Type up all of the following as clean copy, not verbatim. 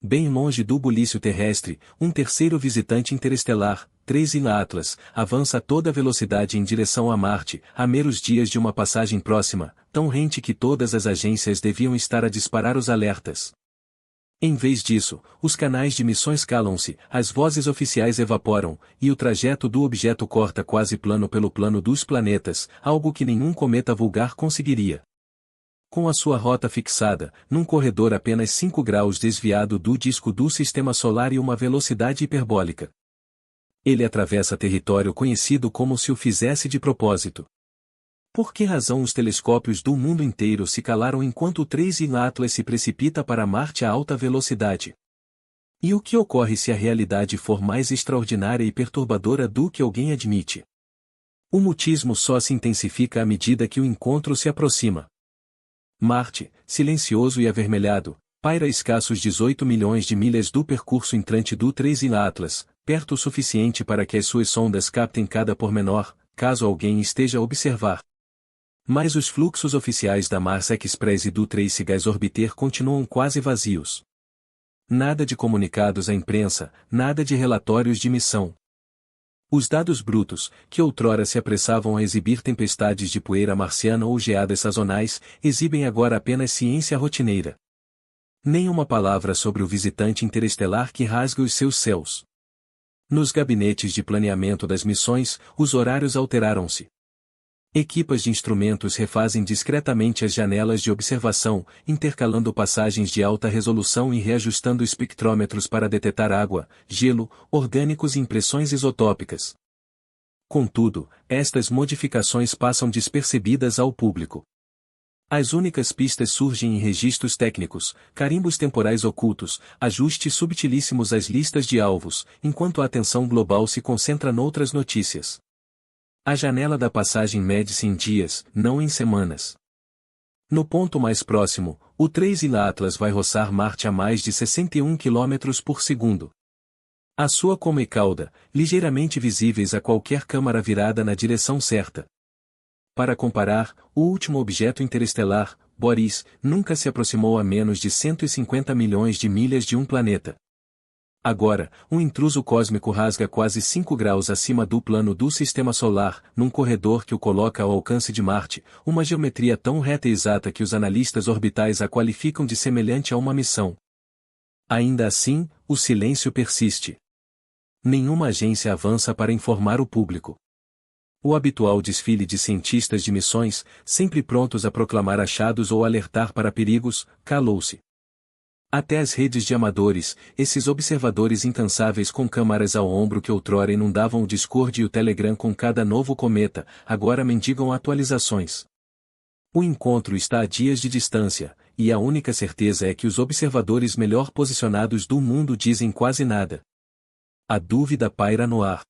Bem longe do bulício terrestre, um terceiro visitante interestelar, 3i Atlas, avança a toda velocidade em direção a Marte, a meros dias de uma passagem próxima, tão rente que todas as agências deviam estar a disparar os alertas. Em vez disso, os canais de missões calam-se, as vozes oficiais evaporam, e o trajeto do objeto corta quase plano pelo plano dos planetas, algo que nenhum cometa vulgar conseguiria. Com a sua rota fixada, num corredor apenas 5 graus desviado do disco do Sistema Solar e uma velocidade hiperbólica. Ele atravessa território conhecido como se o fizesse de propósito. Por que razão os telescópios do mundo inteiro se calaram enquanto o 3i Atlas se precipita para Marte a alta velocidade? E o que ocorre se a realidade for mais extraordinária e perturbadora do que alguém admite? O mutismo só se intensifica à medida que o encontro se aproxima. Marte, silencioso e avermelhado, paira a escassos 18 milhões de milhas do percurso entrante do 3i Atlas, perto o suficiente para que as suas sondas captem cada pormenor, caso alguém esteja a observar. Mas os fluxos oficiais da Mars Express e do Trace Gas Orbiter continuam quase vazios. Nada de comunicados à imprensa, nada de relatórios de missão. Os dados brutos, que outrora se apressavam a exibir tempestades de poeira marciana ou geadas sazonais, exibem agora apenas ciência rotineira. Nem uma palavra sobre o visitante interestelar que rasga os seus céus. Nos gabinetes de planeamento das missões, os horários alteraram-se. Equipas de instrumentos refazem discretamente as janelas de observação, intercalando passagens de alta resolução e reajustando espectrômetros para detectar água, gelo, orgânicos e impressões isotópicas. Contudo, estas modificações passam despercebidas ao público. As únicas pistas surgem em registros técnicos, carimbos temporais ocultos, ajustes subtilíssimos às listas de alvos, enquanto a atenção global se concentra noutras notícias. A janela da passagem mede-se em dias, não em semanas. No ponto mais próximo, o 3i Atlas vai roçar Marte a mais de 61 km por segundo. A sua coma e cauda, ligeiramente visíveis a qualquer câmara virada na direção certa. Para comparar, o último objeto interestelar, Boris, nunca se aproximou a menos de 150 milhões de milhas de um planeta. Agora, um intruso cósmico rasga quase 5 graus acima do plano do Sistema Solar, num corredor que o coloca ao alcance de Marte, uma geometria tão reta e exata que os analistas orbitais a qualificam de semelhante a uma missão. Ainda assim, o silêncio persiste. Nenhuma agência avança para informar o público. O habitual desfile de cientistas de missões, sempre prontos a proclamar achados ou alertar para perigos, calou-se. Até as redes de amadores, esses observadores incansáveis com câmaras ao ombro que outrora inundavam o Discord e o Telegram com cada novo cometa, agora mendigam atualizações. O encontro está a dias de distância, e a única certeza é que os observadores melhor posicionados do mundo dizem quase nada. A dúvida paira no ar.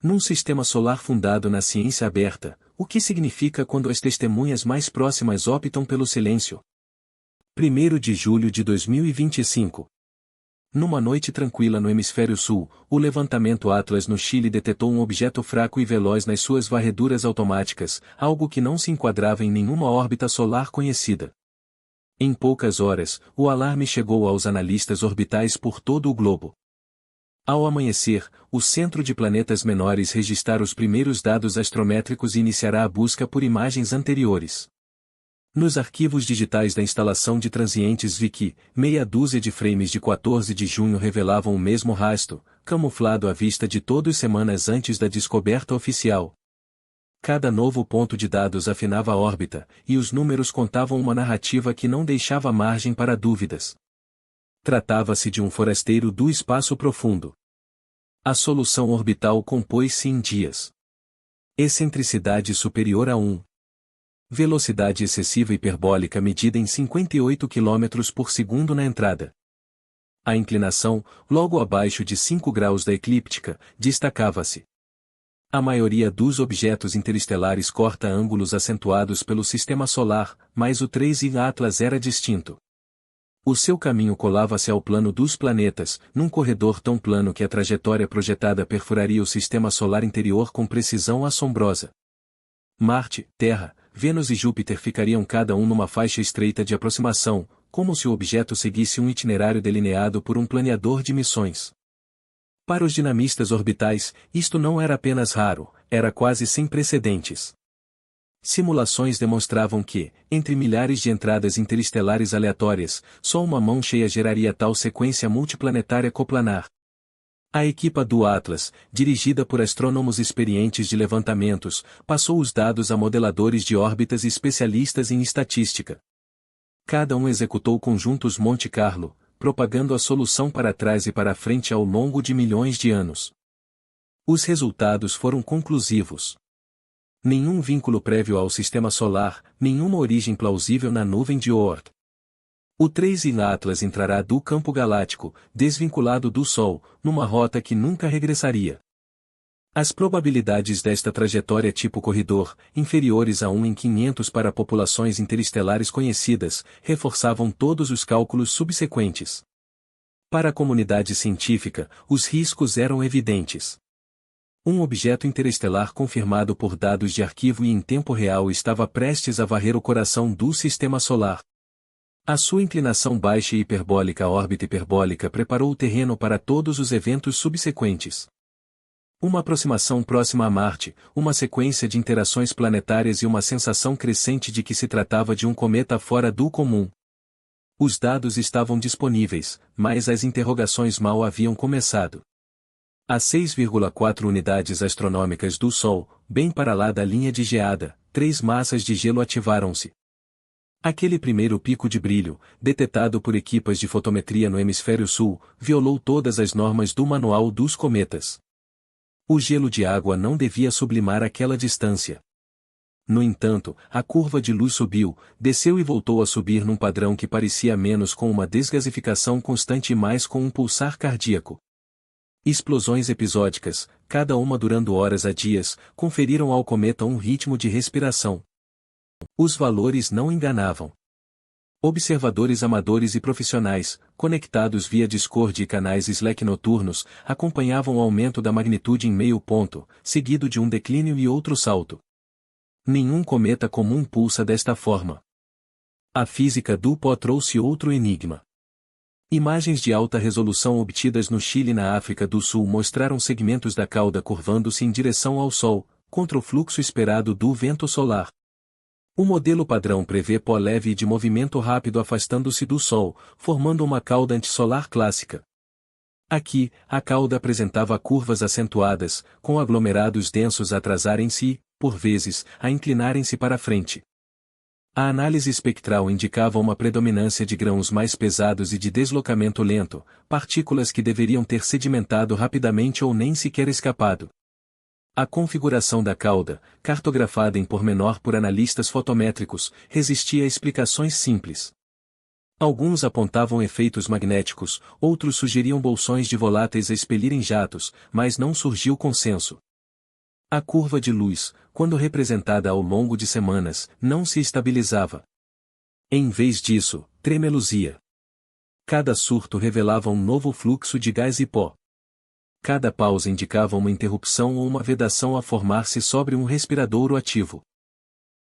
Num sistema solar fundado na ciência aberta, o que significa quando as testemunhas mais próximas optam pelo silêncio? 1º de julho de 2025. Numa noite tranquila no hemisfério sul, o levantamento Atlas no Chile detectou um objeto fraco e veloz nas suas varreduras automáticas, algo que não se enquadrava em nenhuma órbita solar conhecida. Em poucas horas, o alarme chegou aos analistas orbitais por todo o globo. Ao amanhecer, o Centro de Planetas Menores registará os primeiros dados astrométricos e iniciará a busca por imagens anteriores. Nos arquivos digitais da instalação de transientes vi que, meia dúzia de frames de 14 de junho revelavam o mesmo rastro, camuflado à vista de todos semanas antes da descoberta oficial. Cada novo ponto de dados afinava a órbita, e os números contavam uma narrativa que não deixava margem para dúvidas. Tratava-se de um forasteiro do espaço profundo. A solução orbital compôs-se em dias. Excentricidade superior a 1. Velocidade excessiva hiperbólica medida em 58 km por segundo na entrada. A inclinação, logo abaixo de 5 graus da eclíptica, destacava-se. A maioria dos objetos interestelares corta ângulos acentuados pelo Sistema Solar, mas o 3i Atlas era distinto. O seu caminho colava-se ao plano dos planetas, num corredor tão plano que a trajetória projetada perfuraria o Sistema Solar interior com precisão assombrosa. Marte, Terra, Vênus e Júpiter ficariam cada um numa faixa estreita de aproximação, como se o objeto seguisse um itinerário delineado por um planeador de missões. Para os dinamistas orbitais, isto não era apenas raro, era quase sem precedentes. Simulações demonstravam que, entre milhares de entradas interestelares aleatórias, só uma mão cheia geraria tal sequência multiplanetária coplanar. A equipa do Atlas, dirigida por astrônomos experientes de levantamentos, passou os dados a modeladores de órbitas e especialistas em estatística. Cada um executou conjuntos Monte Carlo, propagando a solução para trás e para frente ao longo de milhões de anos. Os resultados foram conclusivos. Nenhum vínculo prévio ao sistema solar, nenhuma origem plausível na nuvem de Oort. O 3i Atlas entrará do campo galáctico, desvinculado do Sol, numa rota que nunca regressaria. As probabilidades desta trajetória tipo corredor, inferiores a 1 em 500 para populações interestelares conhecidas, reforçavam todos os cálculos subsequentes. Para a comunidade científica, os riscos eram evidentes. Um objeto interestelar confirmado por dados de arquivo e em tempo real estava prestes a varrer o coração do Sistema Solar. A sua inclinação baixa e hiperbólica à órbita hiperbólica preparou o terreno para todos os eventos subsequentes. Uma aproximação próxima a Marte, uma sequência de interações planetárias e uma sensação crescente de que se tratava de um cometa fora do comum. Os dados estavam disponíveis, mas as interrogações mal haviam começado. A 6,4 unidades astronômicas do Sol, bem para lá da linha de geada, 3 massas de gelo ativaram-se. Aquele primeiro pico de brilho, detectado por equipas de fotometria no hemisfério sul, violou todas as normas do manual dos cometas. O gelo de água não devia sublimar aquela distância. No entanto, a curva de luz subiu, desceu e voltou a subir num padrão que parecia menos com uma desgasificação constante e mais com um pulsar cardíaco. Explosões episódicas, cada uma durando horas a dias, conferiram ao cometa um ritmo de respiração. Os valores não enganavam. Observadores amadores e profissionais, conectados via Discord e canais Slack noturnos, acompanhavam o aumento da magnitude em meio ponto, seguido de um declínio e outro salto. Nenhum cometa comum pulsa desta forma. A física do pó trouxe outro enigma. Imagens de alta resolução obtidas no Chile e na África do Sul mostraram segmentos da cauda curvando-se em direção ao Sol, contra o fluxo esperado do vento solar. O modelo padrão prevê pó leve e de movimento rápido afastando-se do Sol, formando uma cauda antissolar clássica. Aqui, a cauda apresentava curvas acentuadas, com aglomerados densos a atrasarem-se e, por vezes, a inclinarem-se para frente. A análise espectral indicava uma predominância de grãos mais pesados e de deslocamento lento, partículas que deveriam ter sedimentado rapidamente ou nem sequer escapado. A configuração da cauda, cartografada em pormenor por analistas fotométricos, resistia a explicações simples. Alguns apontavam efeitos magnéticos, outros sugeriam bolsões de voláteis a expelirem jatos, mas não surgiu consenso. A curva de luz, quando representada ao longo de semanas, não se estabilizava. Em vez disso, tremeluzia. Cada surto revelava um novo fluxo de gás e pó. Cada pausa indicava uma interrupção ou uma vedação a formar-se sobre um respiradouro ativo.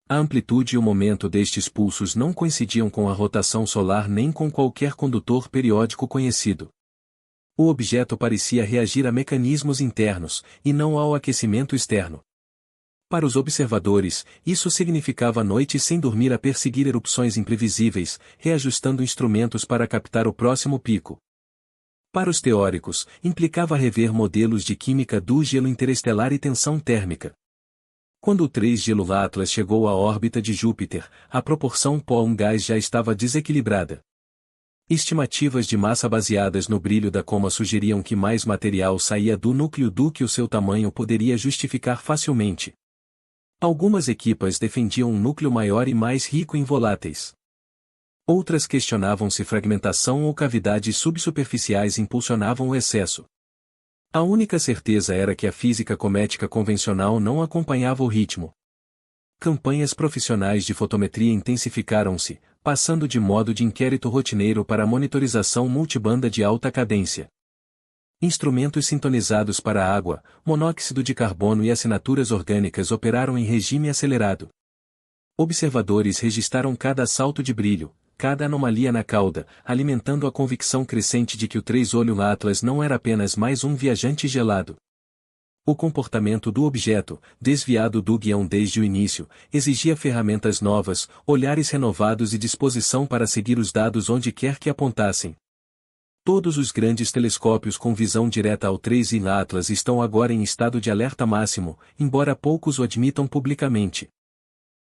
A amplitude e o momento destes pulsos não coincidiam com a rotação solar nem com qualquer condutor periódico conhecido. O objeto parecia reagir a mecanismos internos, e não ao aquecimento externo. Para os observadores, isso significava noites sem dormir a perseguir erupções imprevisíveis, reajustando instrumentos para captar o próximo pico. Para os teóricos, implicava rever modelos de química do gelo interestelar e tensão térmica. Quando o 3Gelo Atlas chegou à órbita de Júpiter, a proporção pó-gás já estava desequilibrada. Estimativas de massa baseadas no brilho da coma sugeriam que mais material saía do núcleo do que o seu tamanho poderia justificar facilmente. Algumas equipas defendiam um núcleo maior e mais rico em voláteis. Outras questionavam se fragmentação ou cavidades subsuperficiais impulsionavam o excesso. A única certeza era que a física comética convencional não acompanhava o ritmo. Campanhas profissionais de fotometria intensificaram-se, passando de modo de inquérito rotineiro para monitorização multibanda de alta cadência. Instrumentos sintonizados para água, monóxido de carbono e assinaturas orgânicas operaram em regime acelerado. Observadores registaram cada salto de brilho, cada anomalia na cauda, alimentando a convicção crescente de que o três-olho Atlas não era apenas mais um viajante gelado. O comportamento do objeto, desviado do guião desde o início, exigia ferramentas novas, olhares renovados e disposição para seguir os dados onde quer que apontassem. Todos os grandes telescópios com visão direta ao 3i Atlas estão agora em estado de alerta máximo, embora poucos o admitam publicamente.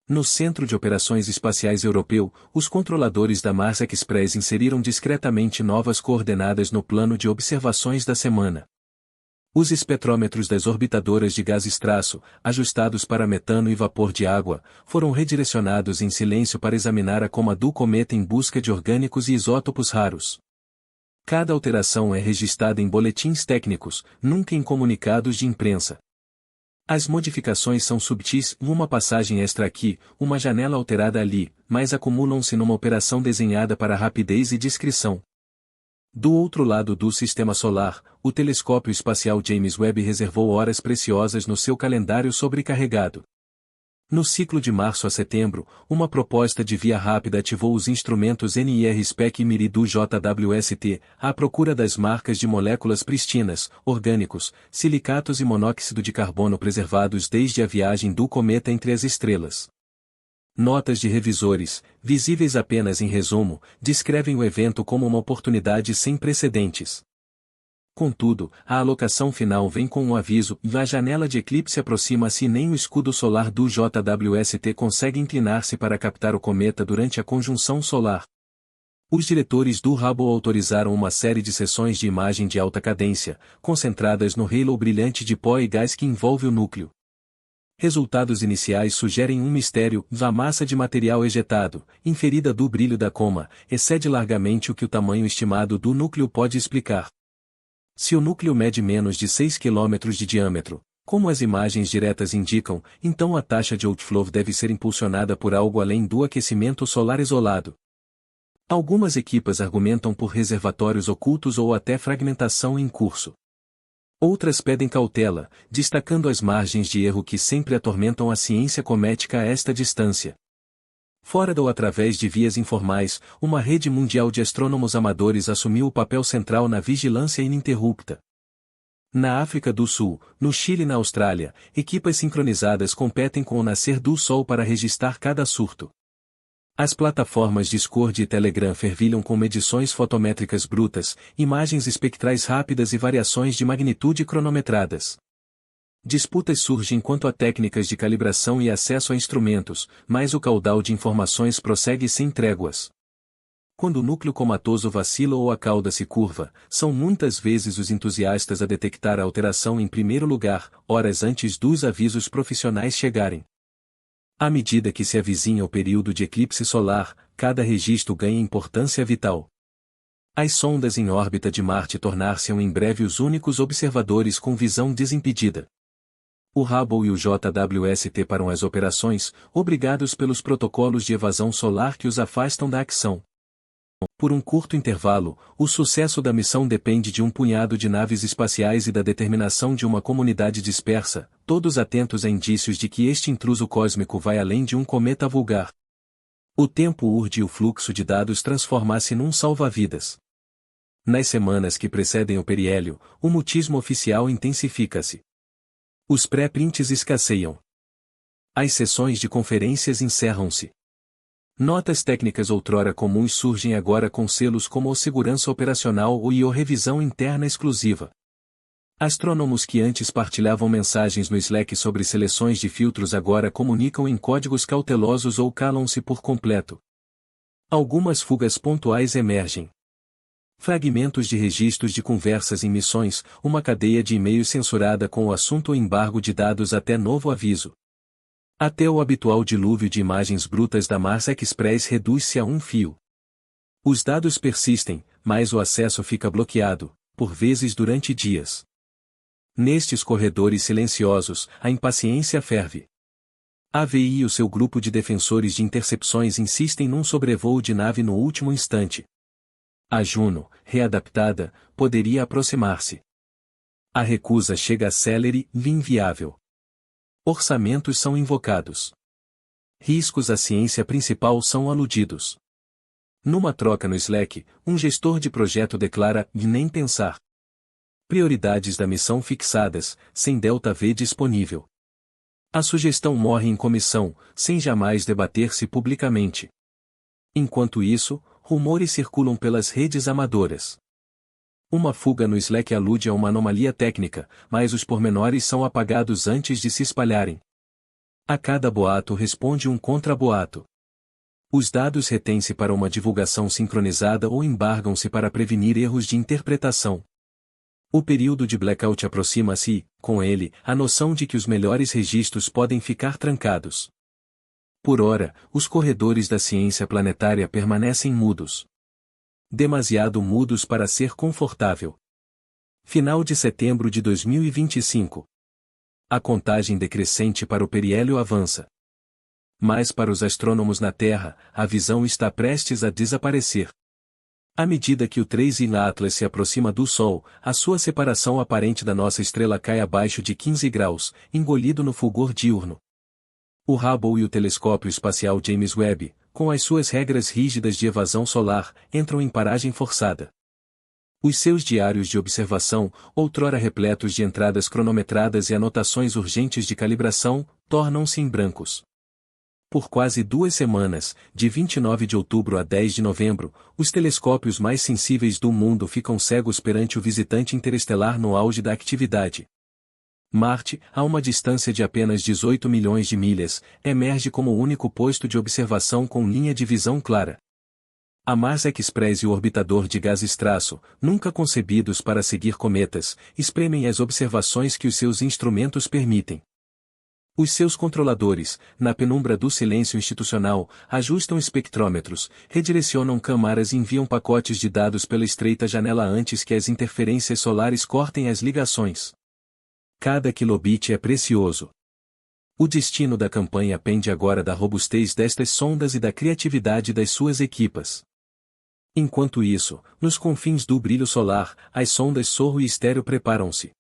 No Centro de Operações Espaciais Europeu, os controladores da Mars Express inseriram discretamente novas coordenadas no plano de observações da semana. Os espectrômetros das orbitadoras de gás-traço, ajustados para metano e vapor de água, foram redirecionados em silêncio para examinar a coma do cometa em busca de orgânicos e isótopos raros. Cada alteração é registrada em boletins técnicos, nunca em comunicados de imprensa. As modificações são subtis, uma passagem extra aqui, uma janela alterada ali, mas acumulam-se numa operação desenhada para rapidez e discrição. Do outro lado do Sistema Solar, o telescópio espacial James Webb reservou horas preciosas no seu calendário sobrecarregado. No ciclo de março a setembro, uma proposta de via rápida ativou os instrumentos NIR-SPEC e MIRI do JWST, à procura das marcas de moléculas pristinas, orgânicos, silicatos e monóxido de carbono preservados desde a viagem do cometa entre as estrelas. Notas de revisores, visíveis apenas em resumo, descrevem o evento como uma oportunidade sem precedentes. Contudo, a alocação final vem com um aviso: a janela de eclipse aproxima-se e nem o escudo solar do JWST consegue inclinar-se para captar o cometa durante a conjunção solar. Os diretores do Hubble autorizaram uma série de sessões de imagem de alta cadência, concentradas no halo brilhante de pó e gás que envolve o núcleo. Resultados iniciais sugerem um mistério: a massa de material ejetado, inferida do brilho da coma, excede largamente o que o tamanho estimado do núcleo pode explicar. Se o núcleo mede menos de 6 km de diâmetro, como as imagens diretas indicam, então a taxa de outflow deve ser impulsionada por algo além do aquecimento solar isolado. Algumas equipas argumentam por reservatórios ocultos ou até fragmentação em curso. Outras pedem cautela, destacando as margens de erro que sempre atormentam a ciência comética a esta distância. Fora ou através de vias informais, uma rede mundial de astrônomos amadores assumiu o papel central na vigilância ininterrupta. Na África do Sul, no Chile e na Austrália, equipas sincronizadas competem com o nascer do Sol para registrar cada surto. As plataformas Discord e Telegram fervilham com medições fotométricas brutas, imagens espectrais rápidas e variações de magnitude cronometradas. Disputas surgem quanto a técnicas de calibração e acesso a instrumentos, mas o caudal de informações prossegue sem tréguas. Quando o núcleo comatoso vacila ou a cauda se curva, são muitas vezes os entusiastas a detectar a alteração em primeiro lugar, horas antes dos avisos profissionais chegarem. À medida que se avizinha o período de eclipse solar, cada registro ganha importância vital. As sondas em órbita de Marte tornar-se-ão em breve os únicos observadores com visão desimpedida. O Hubble e o JWST param as operações, obrigados pelos protocolos de evasão solar que os afastam da ação. Por um curto intervalo, o sucesso da missão depende de um punhado de naves espaciais e da determinação de uma comunidade dispersa, todos atentos a indícios de que este intruso cósmico vai além de um cometa vulgar. O tempo urge o fluxo de dados transformar-se num salva-vidas. Nas semanas que precedem o periélio, o mutismo oficial intensifica-se. Os pré-prints escasseiam. As sessões de conferências encerram-se. Notas técnicas outrora comuns surgem agora com selos como o Segurança Operacional ou o Revisão Interna Exclusiva. Astrônomos que antes partilhavam mensagens no Slack sobre seleções de filtros agora comunicam em códigos cautelosos ou calam-se por completo. Algumas fugas pontuais emergem. Fragmentos de registros de conversas em missões, uma cadeia de e-mails censurada com o assunto ou embargo de dados até novo aviso. Até o habitual dilúvio de imagens brutas da Mars Express reduz-se a um fio. Os dados persistem, mas o acesso fica bloqueado, por vezes durante dias. Nestes corredores silenciosos, a impaciência ferve. A AVI e o seu grupo de defensores de intercepções insistem num sobrevoo de nave no último instante. A Juno, readaptada, poderia aproximar-se. A recusa chega célere e inviável. Orçamentos são invocados. Riscos à ciência principal são aludidos. Numa troca no Slack, um gestor de projeto declara "e nem pensar". Prioridades da missão fixadas, sem Delta V disponível. A sugestão morre em comissão, sem jamais debater-se publicamente. Enquanto isso, rumores circulam pelas redes amadoras. Uma fuga no Slack alude a uma anomalia técnica, mas os pormenores são apagados antes de se espalharem. A cada boato responde um contra-boato. Os dados retêm-se para uma divulgação sincronizada ou embargam-se para prevenir erros de interpretação. O período de blackout aproxima-se e, com ele, a noção de que os melhores registros podem ficar trancados. Por ora, os corredores da ciência planetária permanecem mudos. Demasiado mudos para ser confortável. Final de setembro de 2025. A contagem decrescente para o periélio avança. Mas para os astrônomos na Terra, a visão está prestes a desaparecer. À medida que o 3I Atlas se aproxima do Sol, a sua separação aparente da nossa estrela cai abaixo de 15 graus, engolido no fulgor diurno. O Hubble e o telescópio espacial James Webb, com as suas regras rígidas de evasão solar, entram em paragem forçada. Os seus diários de observação, outrora repletos de entradas cronometradas e anotações urgentes de calibração, tornam-se em brancos. Por quase 2 semanas, de 29 de outubro a 10 de novembro, os telescópios mais sensíveis do mundo ficam cegos perante o visitante interestelar no auge da atividade. Marte, a uma distância de apenas 18 milhões de milhas, emerge como o único posto de observação com linha de visão clara. A Mars Express e o orbitador de gás traço, nunca concebidos para seguir cometas, espremem as observações que os seus instrumentos permitem. Os seus controladores, na penumbra do silêncio institucional, ajustam espectrômetros, redirecionam câmaras e enviam pacotes de dados pela estreita janela antes que as interferências solares cortem as ligações. Cada kilobit é precioso. O destino da campanha pende agora da robustez destas sondas e da criatividade das suas equipas. Enquanto isso, nos confins do brilho solar, as sondas Sorro e Estéreo preparam-se.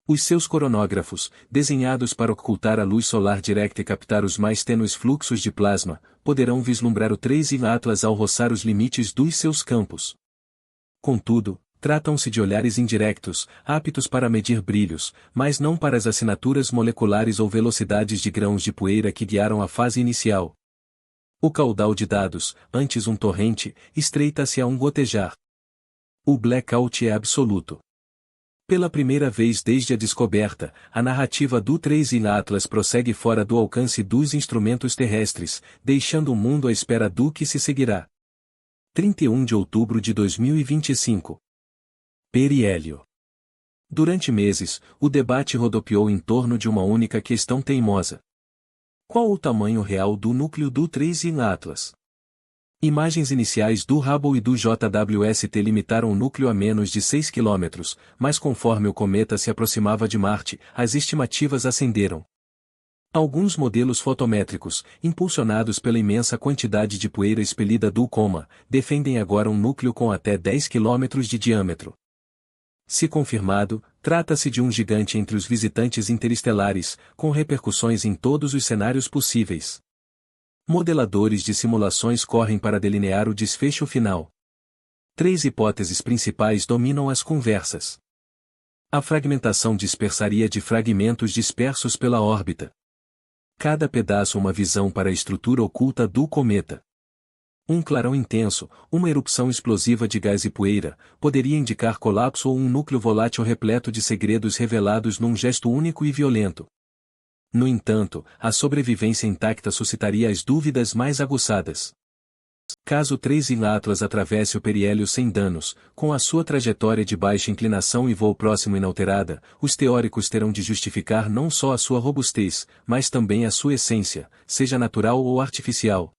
Os seus coronógrafos, desenhados para ocultar a luz solar direta e captar os mais tênues fluxos de plasma, poderão vislumbrar o 3I Atlas ao roçar os limites dos seus campos. Contudo, tratam-se de olhares indiretos, aptos para medir brilhos, mas não para as assinaturas moleculares ou velocidades de grãos de poeira que guiaram a fase inicial. O caudal de dados, antes um torrente, estreita-se a um gotejar. O blackout é absoluto. Pela primeira vez desde a descoberta, a narrativa do 3I Atlas prossegue fora do alcance dos instrumentos terrestres, deixando o mundo à espera do que se seguirá. 31 de outubro de 2025. Periélio. Durante meses, o debate rodopiou em torno de uma única questão teimosa. Qual o tamanho real do núcleo do 3I Atlas? Imagens iniciais do Hubble e do JWST limitaram o núcleo a menos de 6 km, mas conforme o cometa se aproximava de Marte, as estimativas ascenderam. Alguns modelos fotométricos, impulsionados pela imensa quantidade de poeira expelida do coma, defendem agora um núcleo com até 10 km de diâmetro. Se confirmado, trata-se de um gigante entre os visitantes interestelares, com repercussões em todos os cenários possíveis. Modeladores de simulações correm para delinear o desfecho final. 3 hipóteses principais dominam as conversas. A fragmentação dispersaria de fragmentos dispersos pela órbita. Cada pedaço uma visão para a estrutura oculta do cometa. Um clarão intenso, uma erupção explosiva de gás e poeira, poderia indicar colapso ou um núcleo volátil repleto de segredos revelados num gesto único e violento. No entanto, a sobrevivência intacta suscitaria as dúvidas mais aguçadas. Caso 3I Atlas atravesse o periélio sem danos, com a sua trajetória de baixa inclinação e voo próximo inalterada, os teóricos terão de justificar não só a sua robustez, mas também a sua essência, seja natural ou artificial.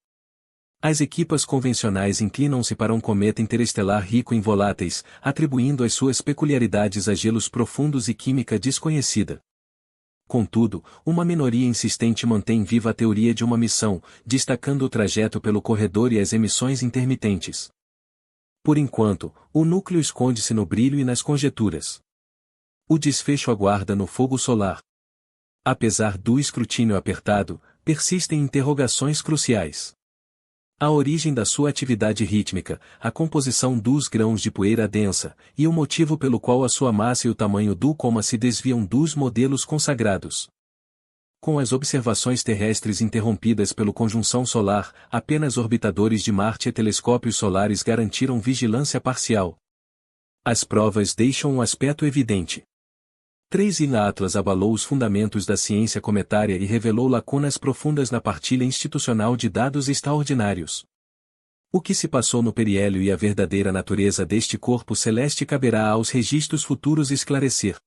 As equipas convencionais inclinam-se para um cometa interestelar rico em voláteis, atribuindo as suas peculiaridades a gelos profundos e química desconhecida. Contudo, uma minoria insistente mantém viva a teoria de uma missão, destacando o trajeto pelo corredor e as emissões intermitentes. Por enquanto, o núcleo esconde-se no brilho e nas conjecturas. O desfecho aguarda no fogo solar. Apesar do escrutínio apertado, persistem interrogações cruciais. A origem da sua atividade rítmica, a composição dos grãos de poeira densa, e o motivo pelo qual a sua massa e o tamanho do coma se desviam dos modelos consagrados. Com as observações terrestres interrompidas pela conjunção solar, apenas orbitadores de Marte e telescópios solares garantiram vigilância parcial. As provas deixam um aspecto evidente. 3. Atlas abalou os fundamentos da ciência cometária e revelou lacunas profundas na partilha institucional de dados extraordinários. O que se passou no periélio e a verdadeira natureza deste corpo celeste caberá aos registros futuros esclarecer.